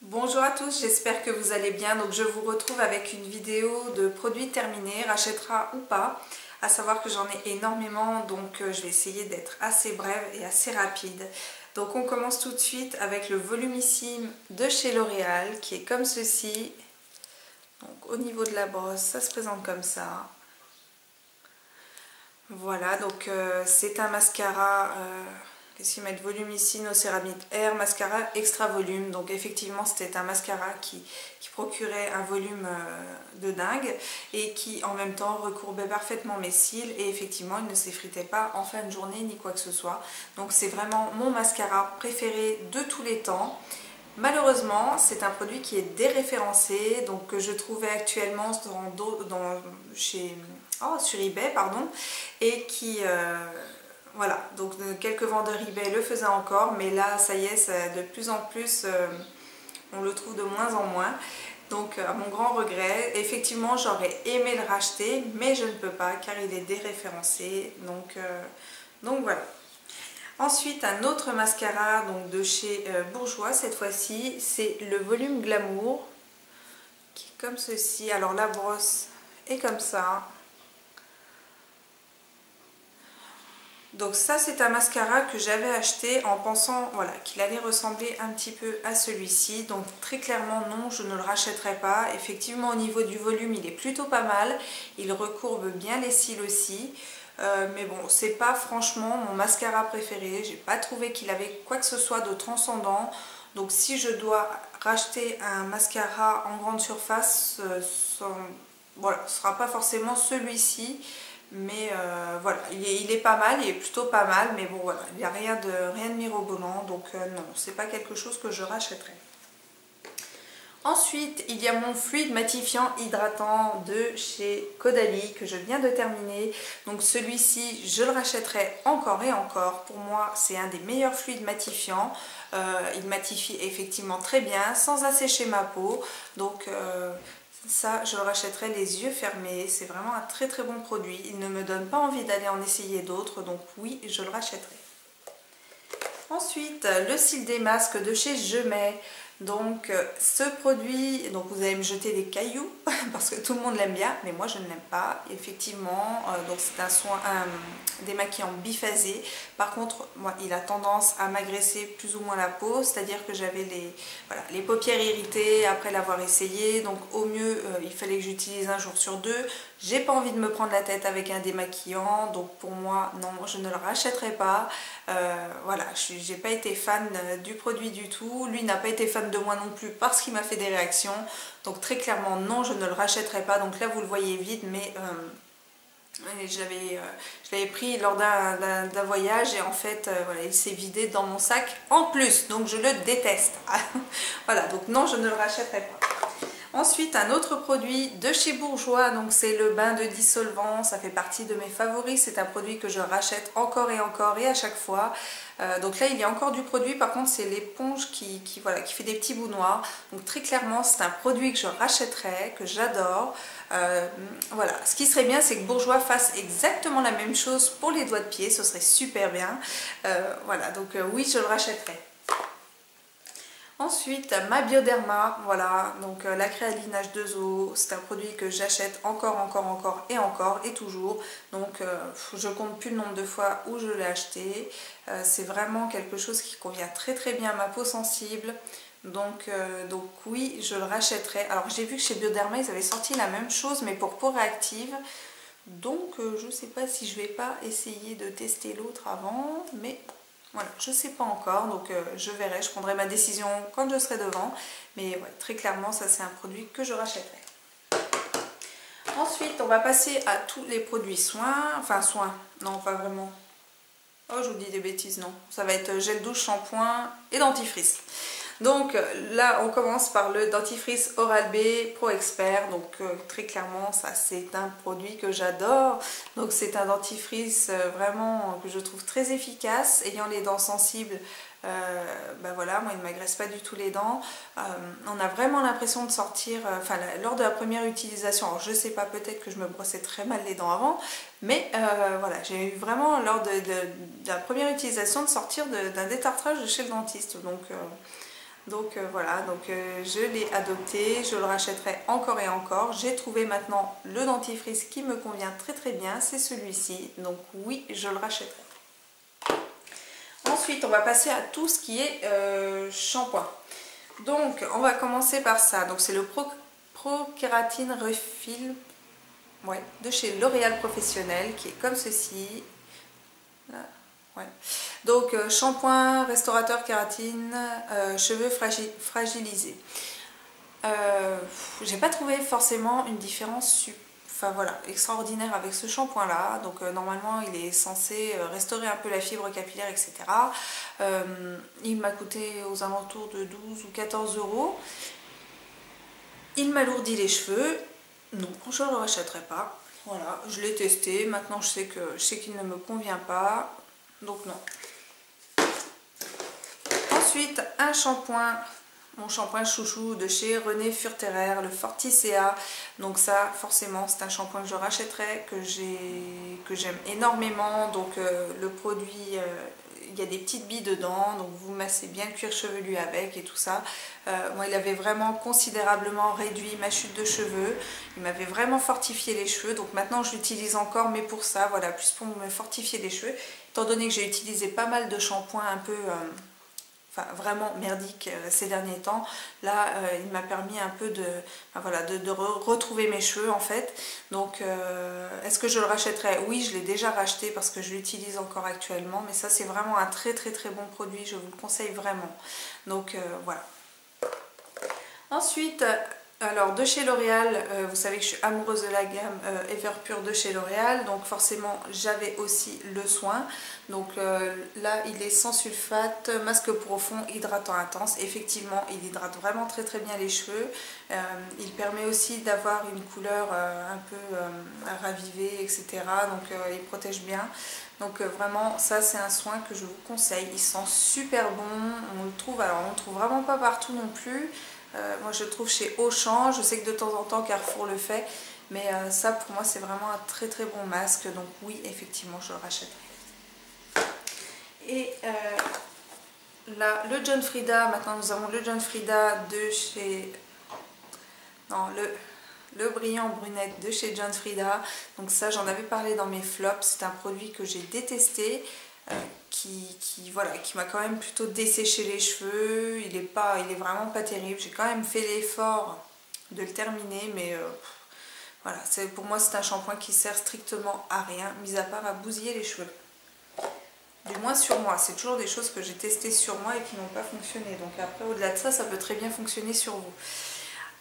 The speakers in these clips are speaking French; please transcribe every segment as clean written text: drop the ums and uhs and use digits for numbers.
Bonjour à tous, j'espère que vous allez bien. Donc je vous retrouve avec une vidéo de produits terminés, rachètera ou pas. À savoir que j'en ai énormément, donc je vais essayer d'être assez brève et assez rapide. Donc on commence tout de suite avec le volumissime de chez L'Oréal qui est comme ceci. Donc au niveau de la brosse, ça se présente comme ça. Voilà, donc c'est un mascara... Qu'est-ce qu'ils mettent? Volumicine au céramique air, mascara extra volume. Donc effectivement c'était un mascara qui procurait un volume de dingue et qui en même temps recourbait parfaitement mes cils et effectivement il ne s'effritait pas en fin de journée ni quoi que ce soit. Donc c'est vraiment mon mascara préféré de tous les temps. Malheureusement c'est un produit qui est déréférencé, donc que je trouvais actuellement sur eBay pardon, et qui... voilà, donc quelques vendeurs eBay le faisaient encore, mais là, ça y est, de plus en plus, on le trouve de moins en moins. Donc, à mon grand regret, effectivement, j'aurais aimé le racheter, mais je ne peux pas car il est déréférencé. Donc voilà. Ensuite, un autre mascara donc de chez Bourjois, cette fois-ci, c'est le Volume Glamour, qui est comme ceci. Alors, la brosse est comme ça. Donc ça c'est un mascara que j'avais acheté en pensant voilà, qu'il allait ressembler un petit peu à celui-ci. Donc très clairement non, je ne le rachèterai pas. Effectivement au niveau du volume il est plutôt pas mal. Il recourbe bien les cils aussi. Mais bon, c'est pas franchement mon mascara préféré. J'ai pas trouvé qu'il avait quoi que ce soit de transcendant. Donc si je dois racheter un mascara en grande surface, voilà, ce sera pas forcément celui-ci. Mais voilà, il est pas mal, il est plutôt pas mal, mais bon voilà, il n'y a rien de mirobolant, donc non, c'est pas quelque chose que je rachèterai. Ensuite, il y a mon fluide matifiant hydratant de chez Caudalie que je viens de terminer. Donc celui-ci, je le rachèterai encore et encore. Pour moi, c'est un des meilleurs fluides matifiants. Il matifie effectivement très bien, sans assécher ma peau. Donc... ça, je le rachèterai les yeux fermés. C'est vraiment un très très bon produit. Il ne me donne pas envie d'aller en essayer d'autres. Donc oui, je le rachèterai. Ensuite, le cil des masques de chez Je Mets. Donc ce produit, donc vous allez me jeter des cailloux parce que tout le monde l'aime bien, mais moi je ne l'aime pas. Effectivement, donc c'est un démaquillant biphasé. Par contre, moi, il a tendance à m'agresser plus ou moins la peau, c'est-à-dire que j'avais les paupières irritées après l'avoir essayé. Donc au mieux, il fallait que j'utilise un jour sur deux. J'ai pas envie de me prendre la tête avec un démaquillant, donc pour moi, non, je ne le rachèterai pas. Voilà, j'ai pas été fan du produit du tout. Lui n'a pas été fan de moi non plus parce qu'il m'a fait des réactions. Donc très clairement, non, je ne le rachèterai pas. Donc là, vous le voyez vide, mais je l'avais pris lors d'un voyage et en fait, voilà, il s'est vidé dans mon sac en plus. Donc je le déteste. Voilà, donc non, je ne le rachèterai pas. Ensuite, un autre produit de chez Bourjois, donc c'est le bain de dissolvant, ça fait partie de mes favoris, c'est un produit que je rachète encore et à chaque fois. Donc là, il y a encore du produit, par contre c'est l'éponge qui fait des petits bouts noirs. Donc très clairement, c'est un produit que je rachèterai, que j'adore. Voilà, ce qui serait bien, c'est que Bourjois fasse exactement la même chose pour les doigts de pied, ce serait super bien. Voilà, donc oui, je le rachèterai. Ensuite, ma Bioderma, voilà, donc la créaline H2O, c'est un produit que j'achète encore et toujours. Donc je compte plus le nombre de fois où je l'ai acheté. C'est vraiment quelque chose qui convient très très bien à ma peau sensible. Donc oui, je le rachèterai. Alors j'ai vu que chez Bioderma, ils avaient sorti la même chose, mais pour peau réactive. Donc je ne sais pas si je vais pas essayer de tester l'autre avant, mais... Voilà, je ne sais pas encore, donc je verrai, je prendrai ma décision quand je serai devant. Mais ouais, très clairement, ça c'est un produit que je rachèterai. Ensuite, on va passer à tous les produits soins. Enfin, soins, non pas vraiment. Oh, je vous dis des bêtises, non. Ça va être gel douche, shampoing et dentifrice. Donc là, on commence par le dentifrice Oral-B Pro Expert. Donc très clairement, ça c'est un produit que j'adore. Donc c'est un dentifrice vraiment que je trouve très efficace. Ayant les dents sensibles, ben voilà, moi il ne m'agresse pas du tout les dents. On a vraiment l'impression de sortir, lors de la première utilisation, alors je sais pas, peut-être que je me brossais très mal les dents avant, mais voilà, j'ai eu vraiment lors de la première utilisation de sortir d'un détartrage de chez le dentiste. Donc Donc voilà, donc je l'ai adopté, je le rachèterai encore et encore. J'ai trouvé maintenant le dentifrice qui me convient très très bien, c'est celui-ci. Donc oui, je le rachèterai. Ensuite, on va passer à tout ce qui est shampoing. Donc, on va commencer par ça. Donc, c'est le Pro Kératine Refill, ouais, de chez L'Oréal Professionnel, qui est comme ceci. Là, ouais. Donc, shampoing, restaurateur kératine, cheveux fragilisés. J'ai pas trouvé forcément une différence enfin voilà, extraordinaire avec ce shampoing là. Donc normalement il est censé restaurer un peu la fibre capillaire, etc. Il m'a coûté aux alentours de 12 ou 14 euros. Il m'alourdit les cheveux. Non, je ne le rachèterai pas. Voilà, je l'ai testé. Maintenant je sais qu'il ne me convient pas. Donc non. Ensuite, un shampoing. Mon shampoing chouchou de chez René Furterer, le Forticea. Donc ça, forcément, c'est un shampoing que je rachèterai, que j'aime énormément. Donc le produit, il y a des petites billes dedans, donc vous massez bien le cuir chevelu avec et tout ça. Moi, il avait vraiment considérablement réduit ma chute de cheveux. Il m'avait vraiment fortifié les cheveux. Donc maintenant, je l'utilise encore, mais pour ça, voilà, plus pour me fortifier les cheveux. Étant donné que j'ai utilisé pas mal de shampoings un peu... enfin vraiment merdique ces derniers temps, là il m'a permis un peu de, voilà, de retrouver mes cheveux en fait. Donc est-ce que je le rachèterai? Oui, je l'ai déjà racheté parce que je l'utilise encore actuellement, mais ça c'est vraiment un très très très bon produit, je vous le conseille vraiment. Donc voilà. Ensuite, alors de chez L'Oréal, vous savez que je suis amoureuse de la gamme Everpure de chez L'Oréal, donc forcément j'avais aussi le soin. Donc là il est sans sulfate, masque profond, hydratant intense. Effectivement il hydrate vraiment très très bien les cheveux. Il permet aussi d'avoir une couleur un peu ravivée, etc. Donc il protège bien. Donc vraiment ça c'est un soin que je vous conseille. Il sent super bon, on le trouve, alors on le trouve vraiment pas partout non plus. Moi je le trouve chez Auchan, je sais que de temps en temps Carrefour le fait, mais ça pour moi c'est vraiment un très très bon masque, donc oui effectivement je le rachèterai. Et là le John Frieda, maintenant nous avons le John Frieda de chez... Non, le brillant brunette de chez John Frieda. Donc ça j'en avais parlé dans mes flops, c'est un produit que j'ai détesté. Voilà, qui m'a quand même plutôt desséché les cheveux. Il est vraiment pas terrible. J'ai quand même fait l'effort de le terminer, mais voilà, pour moi c'est un shampoing qui sert strictement à rien, mis à part à bousiller les cheveux. Du moins sur moi, c'est toujours des choses que j'ai testées sur moi et qui n'ont pas fonctionné. Donc après, au-delà de ça, ça peut très bien fonctionner sur vous.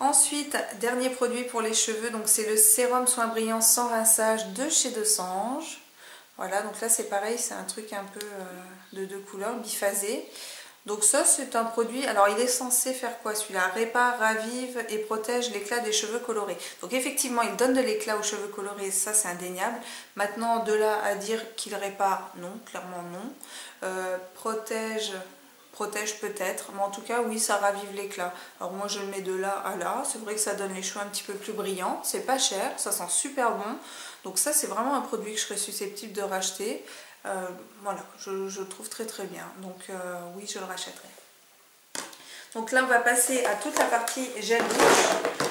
Ensuite, dernier produit pour les cheveux, donc c'est le sérum soin brillant sans rinçage de chez Desange. Voilà, donc là c'est pareil, c'est un truc un peu de deux couleurs, biphasé. Donc ça c'est un produit, alors il est censé faire quoi celui-là? Répare, ravive et protège l'éclat des cheveux colorés. Donc effectivement il donne de l'éclat aux cheveux colorés, ça c'est indéniable. Maintenant de là à dire qu'il répare, non, clairement non. Protège peut-être, mais en tout cas oui ça ravive l'éclat. Alors moi je le mets de là à là, c'est vrai que ça donne les cheveux un petit peu plus brillants, c'est pas cher, ça sent super bon. Donc ça c'est vraiment un produit que je serais susceptible de racheter. Voilà, je le trouve très très bien, donc oui je le rachèterai. Donc là on va passer à toute la partie gel douche.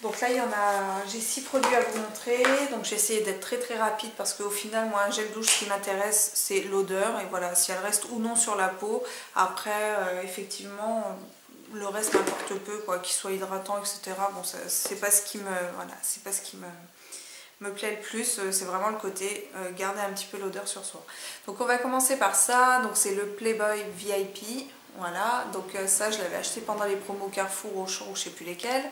Donc là il y en a, j'ai 6 produits à vous montrer, donc j'ai essayé d'être très très rapide parce qu'au final moi un gel douche qui m'intéresse c'est l'odeur et voilà si elle reste ou non sur la peau. Après effectivement le reste m'importe peu quoi, qu'il soit hydratant etc. Bon c'est pas ce qui me, voilà, c'est pas ce qui me plaît le plus, c'est vraiment le côté garder un petit peu l'odeur sur soi. Donc on va commencer par ça, donc c'est le Playboy VIP, voilà, donc ça je l'avais acheté pendant les promos Carrefour, Auchan ou je sais plus lesquels.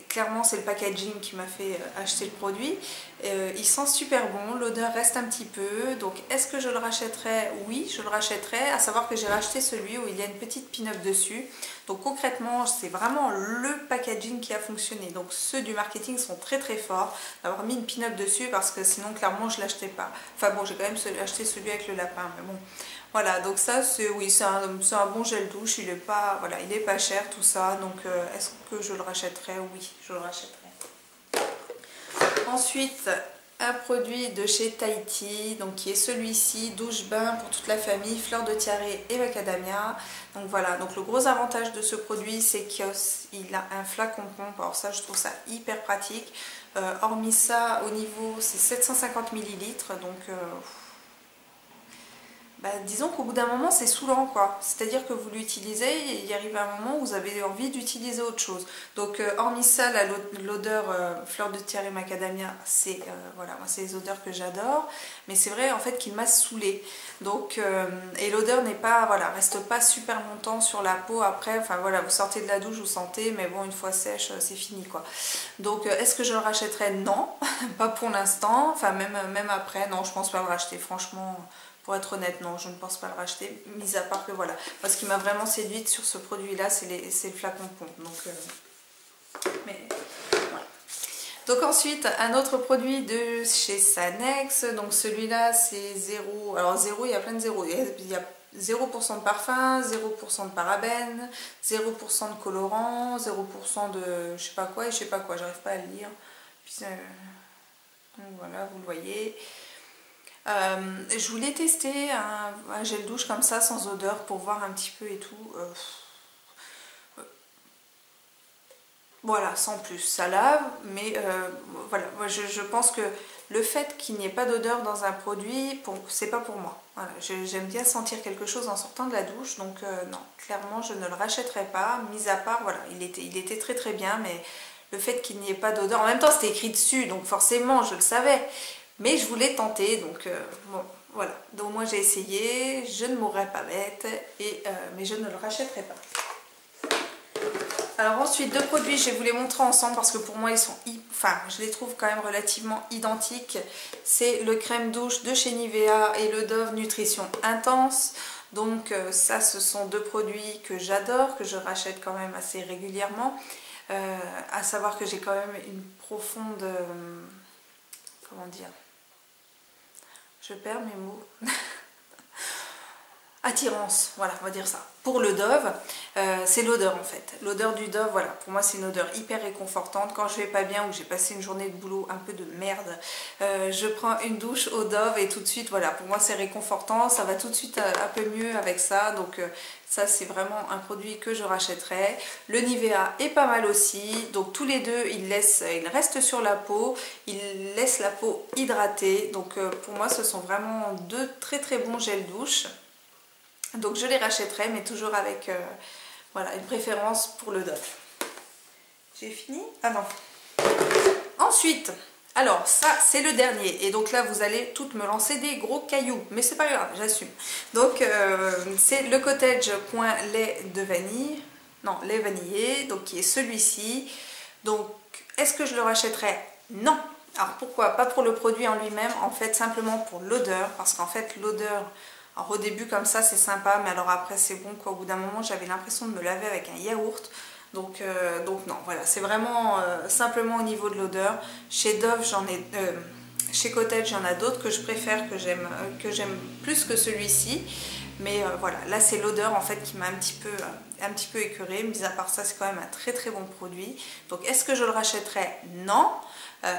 Clairement c'est le packaging qui m'a fait acheter le produit. Il sent super bon, l'odeur reste un petit peu, donc est-ce que je le rachèterai? Oui je le rachèterai, à savoir que j'ai racheté celui où il y a une petite pin-up dessus. Donc concrètement c'est vraiment le packaging qui a fonctionné, donc ceux du marketing sont très très forts d'avoir mis une pin-up dessus parce que sinon clairement je l'achetais pas. Enfin bon j'ai quand même acheté celui avec le lapin, mais bon. Voilà, donc ça c'est oui, c'est un bon gel douche, il est pas, voilà, il est pas cher tout ça, donc est-ce que je le rachèterai? Oui, je le rachèterai. Ensuite, un produit de chez Tahiti, donc qui est celui-ci, douche-bain pour toute la famille, fleur de tiare et macadamia. Donc voilà, donc le gros avantage de ce produit, c'est qu'il a un flacon pompe. Alors ça, je trouve ça hyper pratique. Hormis ça, au niveau, c'est 750 ml, donc disons qu'au bout d'un moment c'est saoulant quoi, c'est à dire que vous l'utilisez et il arrive un moment où vous avez envie d'utiliser autre chose. Donc hormis ça, l'odeur fleur de tiare et macadamia, c'est voilà, moi c'est les odeurs que j'adore, mais c'est vrai en fait qu'il m'a saoulée. Donc et l'odeur n'est pas, voilà, reste pas super longtemps sur la peau après, enfin voilà, vous sortez de la douche, vous sentez, mais bon, une fois sèche c'est fini quoi. Donc est-ce que je le rachèterai? Non, pas pour l'instant, enfin même après, non, je pense pas le racheter franchement. Pour être honnête, non, je ne pense pas le racheter, mis à part que voilà. Moi, ce qui m'a vraiment séduite sur ce produit-là, c'est le flacon pompe. Donc, voilà. Donc ensuite, un autre produit de chez Sanex. Donc celui-là, c'est 0. Alors 0, il y a plein de 0. Il y a 0% de parfum, 0% de parabènes, 0% de colorant, 0% de je sais pas quoi et je sais pas quoi. J'arrive pas à le lire. Puis, donc voilà, vous le voyez. Je voulais tester un gel douche comme ça sans odeur pour voir un petit peu et tout. Voilà, sans plus, ça lave, mais voilà, moi je pense que le fait qu'il n'y ait pas d'odeur dans un produit, c'est pas pour moi. Voilà, j'aime bien sentir quelque chose en sortant de la douche, donc non, clairement je ne le rachèterai pas, mis à part, voilà, il était très très bien, mais le fait qu'il n'y ait pas d'odeur, en même temps c'était écrit dessus, donc forcément je le savais, mais je voulais tenter, donc bon, voilà. Donc moi j'ai essayé, je ne mourrai pas bête, mais je ne le rachèterai pas. Alors ensuite, deux produits, je vais vous les montrer ensemble parce que pour moi ils sont, enfin je les trouve quand même relativement identiques. C'est le crème douche de chez Nivea et le Dove Nutrition Intense. Donc ça, ce sont deux produits que j'adore, que je rachète quand même assez régulièrement. À savoir que j'ai quand même une profonde, comment dire, je perds mes mots. Attirance, voilà, on va dire ça. Pour le Dove, c'est l'odeur en fait. L'odeur du Dove, voilà, pour moi c'est une odeur hyper réconfortante. Quand je vais pas bien ou j'ai passé une journée de boulot un peu de merde, je prends une douche au Dove et tout de suite, voilà, pour moi c'est réconfortant. Ça va tout de suite un peu mieux avec ça. Donc ça c'est vraiment un produit que je rachèterai. Le Nivea est pas mal aussi. Donc tous les deux, ils restent sur la peau. Ils laissent la peau hydratée. Donc pour moi ce sont vraiment deux très très bons gels douche. Donc je les rachèterai, mais toujours avec voilà, une préférence pour le Dove. J'ai fini? Ah non. Ensuite, alors ça c'est le dernier. Et donc là vous allez toutes me lancer des gros cailloux. Mais c'est pas grave, j'assume. Donc c'est le Cottage Point lait de vanille. Non, lait vanillé. Donc qui est celui-ci. Donc est-ce que je le rachèterai? Non. Alors pourquoi? Pas pour le produit en lui-même. En fait simplement pour l'odeur. Parce qu'en fait l'odeur... Alors au début comme ça c'est sympa, mais alors après c'est bon quoi. Au bout d'un moment j'avais l'impression de me laver avec un yaourt. Donc non, voilà, c'est vraiment simplement au niveau de l'odeur. Chez Dove chez Cottage j'en ai d'autres que je préfère, que j'aime plus que celui-ci. Mais voilà, là c'est l'odeur en fait qui m'a un petit peu écœurée. Mis à part ça, c'est quand même un très très bon produit. Donc est-ce que je le rachèterai? Non.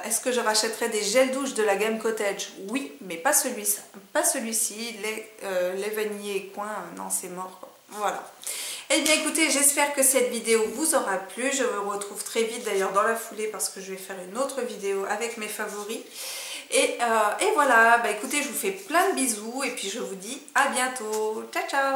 Est-ce que je rachèterai des gels douche de la gamme Cottage? Oui, mais pas celui-ci. Les vanillés coin, non c'est mort quoi. Voilà. Eh bien écoutez, j'espère que cette vidéo vous aura plu. Je vous retrouve très vite d'ailleurs dans la foulée parce que je vais faire une autre vidéo avec mes favoris. Et voilà, bah écoutez, je vous fais plein de bisous et puis je vous dis à bientôt. Ciao ciao.